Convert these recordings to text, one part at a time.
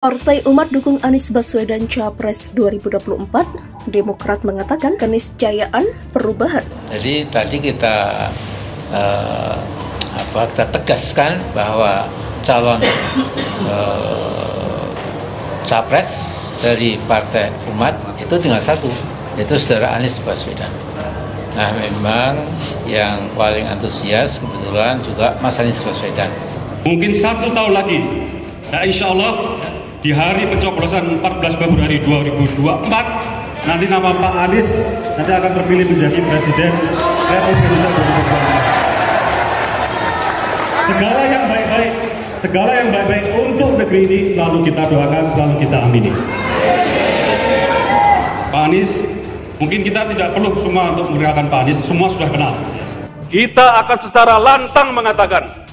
Partai Umat dukung Anies Baswedan Capres 2024. Demokrat mengatakan keniscayaan perubahan. Jadi tadi kita tegaskan bahwa calon capres dari Partai Umat itu tinggal satu, yaitu saudara Anies Baswedan. Nah, memang yang paling antusias kebetulan juga Mas Anies Baswedan. Mungkin 1 tahun lagi, nah insya Allah di hari pencoblosan 14 Februari 2024 nanti nama Pak Anies nanti akan terpilih menjadi Presiden Republik Indonesia 2024. Segala yang baik-baik untuk negeri ini selalu kita doakan, selalu kita amini. Pak Anies, mungkin kita tidak perlu semua untuk mengenalkan Pak Anies, semua sudah kenal. Kita akan secara lantang mengatakan,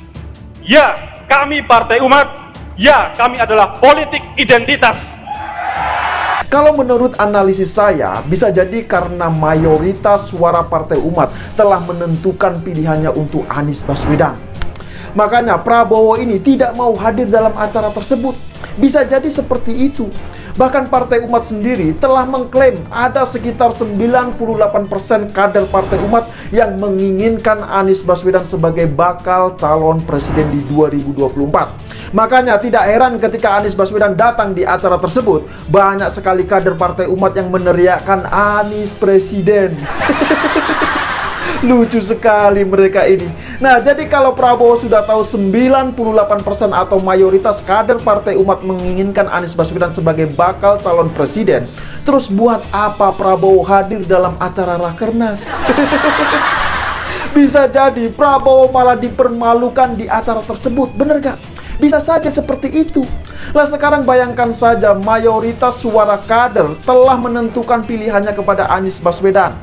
ya kami Partai Umat, ya, kami adalah politik identitas. Kalau menurut analisis saya, bisa jadi karena mayoritas suara Partai Umat telah menentukan pilihannya untuk Anies Baswedan. Makanya Prabowo ini tidak mau hadir dalam acara tersebut. Bisa jadi seperti itu. Bahkan Partai Umat sendiri telah mengklaim ada sekitar 98% kader Partai Umat yang menginginkan Anies Baswedan sebagai bakal calon presiden di 2024. Makanya tidak heran ketika Anies Baswedan datang di acara tersebut, banyak sekali kader Partai Umat yang meneriakkan Anies Presiden. Lucu sekali mereka ini. Nah, jadi kalau Prabowo sudah tahu 98% atau mayoritas kader Partai Umat menginginkan Anies Baswedan sebagai bakal calon presiden, terus buat apa Prabowo hadir dalam acara Rakernas? Bisa jadi Prabowo malah dipermalukan di acara tersebut, bener gak? Bisa saja seperti itu. Lah sekarang bayangkan saja mayoritas suara kader telah menentukan pilihannya kepada Anies Baswedan.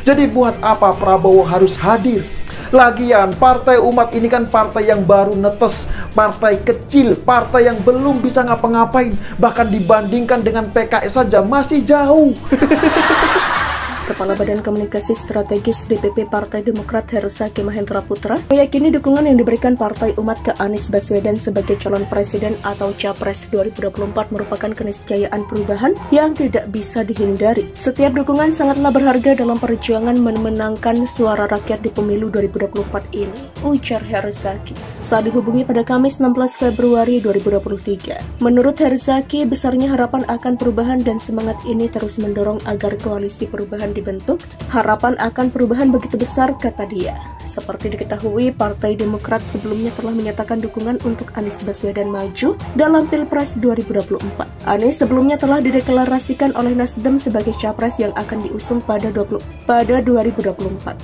Jadi buat apa Prabowo harus hadir? Lagian Partai Umat ini kan partai yang baru netes, partai kecil, partai yang belum bisa ngapa-ngapain. Bahkan dibandingkan dengan PKS saja masih jauh. Kepala Badan Komunikasi Strategis DPP Partai Demokrat Herzaki Mahendra Putra meyakini dukungan yang diberikan Partai Umat ke Anies Baswedan sebagai calon presiden atau capres 2024 merupakan keniscayaan perubahan yang tidak bisa dihindari. Setiap dukungan sangatlah berharga dalam perjuangan memenangkan suara rakyat di pemilu 2024 ini, ujar Herzaki saat dihubungi pada Kamis 16 Februari 2023. Menurut Herzaki, besarnya harapan akan perubahan dan semangat ini terus mendorong agar koalisi perubahan dibentuk. Harapan akan perubahan begitu besar, kata dia. Seperti diketahui, Partai Demokrat sebelumnya telah menyatakan dukungan untuk Anies Baswedan maju dalam Pilpres 2024. Anies sebelumnya telah dideklarasikan oleh Nasdem sebagai capres yang akan diusung pada 2024.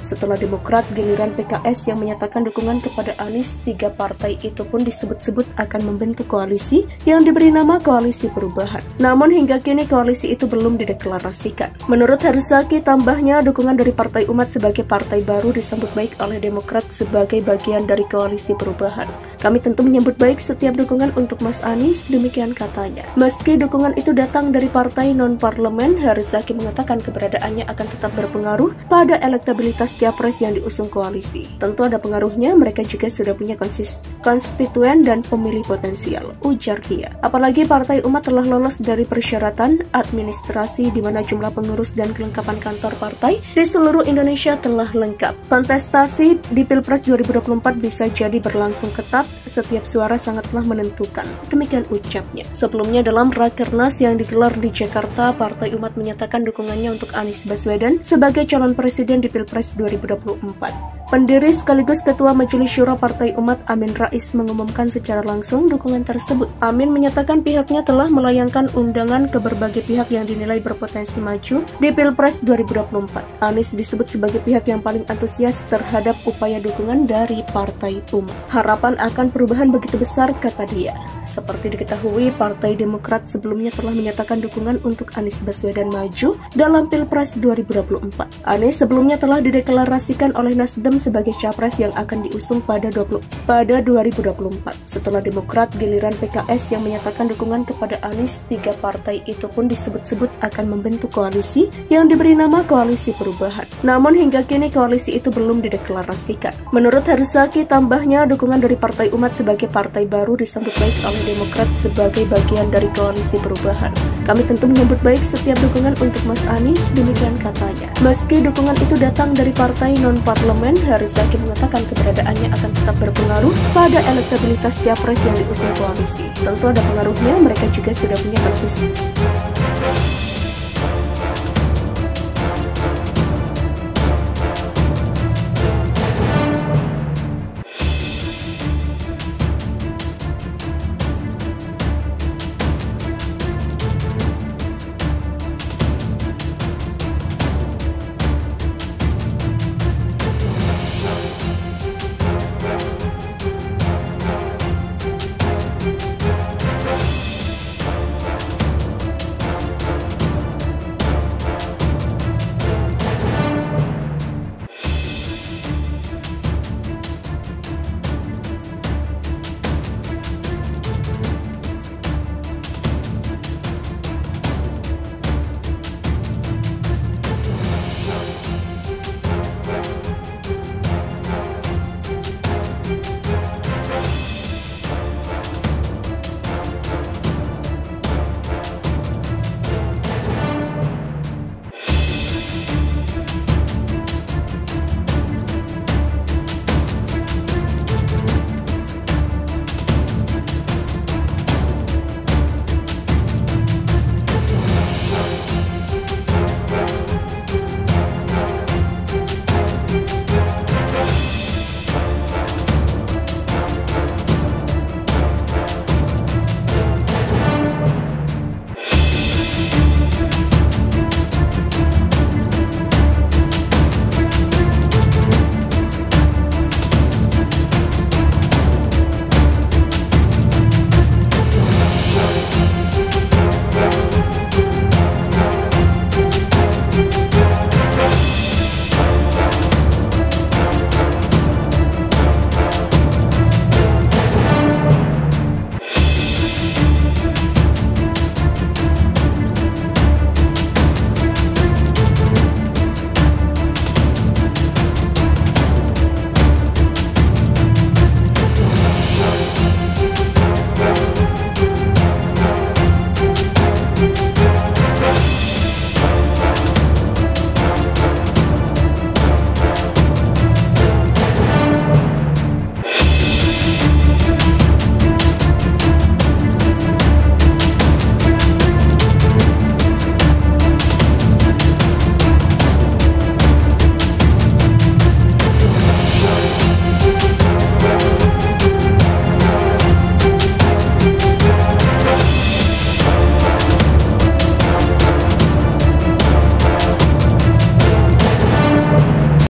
Setelah Demokrat, giliran PKS yang menyatakan dukungan kepada Anies. 3 partai itu pun disebut-sebut akan membentuk koalisi yang diberi nama Koalisi Perubahan. Namun hingga kini koalisi itu belum dideklarasikan. Menurut Herzaki, tambahnya dukungan dari Partai Umat sebagai partai baru disambut baik oleh Demokrat sebagai bagian dari Koalisi Perubahan. Kami tentu menyambut baik setiap dukungan untuk Mas Anies, demikian katanya. Meski dukungan itu datang dari partai non-parlemen, Herzaki mengatakan keberadaannya akan tetap berpengaruh pada elektabilitas capres yang diusung koalisi. Tentu ada pengaruhnya, mereka juga sudah punya konstituen dan pemilih potensial, ujar dia. Apalagi Partai Umat telah lolos dari persyaratan administrasi di mana jumlah pengurus dan kelengkapan kantor partai di seluruh Indonesia telah lengkap. Kontestasi di Pilpres 2024 bisa jadi berlangsung ketat, setiap suara sangatlah menentukan, demikian ucapnya. Sebelumnya dalam Rakernas yang digelar di Jakarta, Partai Umat menyatakan dukungannya untuk Anies Baswedan sebagai calon presiden di Pilpres 2024. Pendiri sekaligus Ketua Majelis Syuro Partai Umat Amin Rais mengumumkan secara langsung dukungan tersebut. Amin menyatakan pihaknya telah melayangkan undangan ke berbagai pihak yang dinilai berpotensi maju di Pilpres 2024. Anies disebut sebagai pihak yang paling antusias terhadap upaya dukungan dari Partai Umat. Harapan akan perubahan begitu besar, kata dia. Seperti diketahui, Partai Demokrat sebelumnya telah menyatakan dukungan untuk Anies Baswedan maju dalam Pilpres 2024. Anies sebelumnya telah dideklarasikan oleh Nasdem sebagai capres yang akan diusung pada 2024. Setelah Demokrat, giliran PKS yang menyatakan dukungan kepada Anies. Tiga partai itu pun disebut-sebut akan membentuk koalisi yang diberi nama Koalisi Perubahan. Namun hingga kini koalisi itu belum dideklarasikan. Menurut Herzaki, tambahnya dukungan dari Partai Umat sebagai partai baru disambut baik oleh Demokrat sebagai bagian dari Koalisi Perubahan. Kami tentu menyambut baik setiap dukungan untuk Mas Anies, demikian katanya. Meski dukungan itu datang dari partai non-parlemen, Herzaki mengatakan keberadaannya akan tetap berpengaruh pada elektabilitas capres yang diusung koalisi. Tentu ada pengaruhnya, mereka juga sudah punya kasus.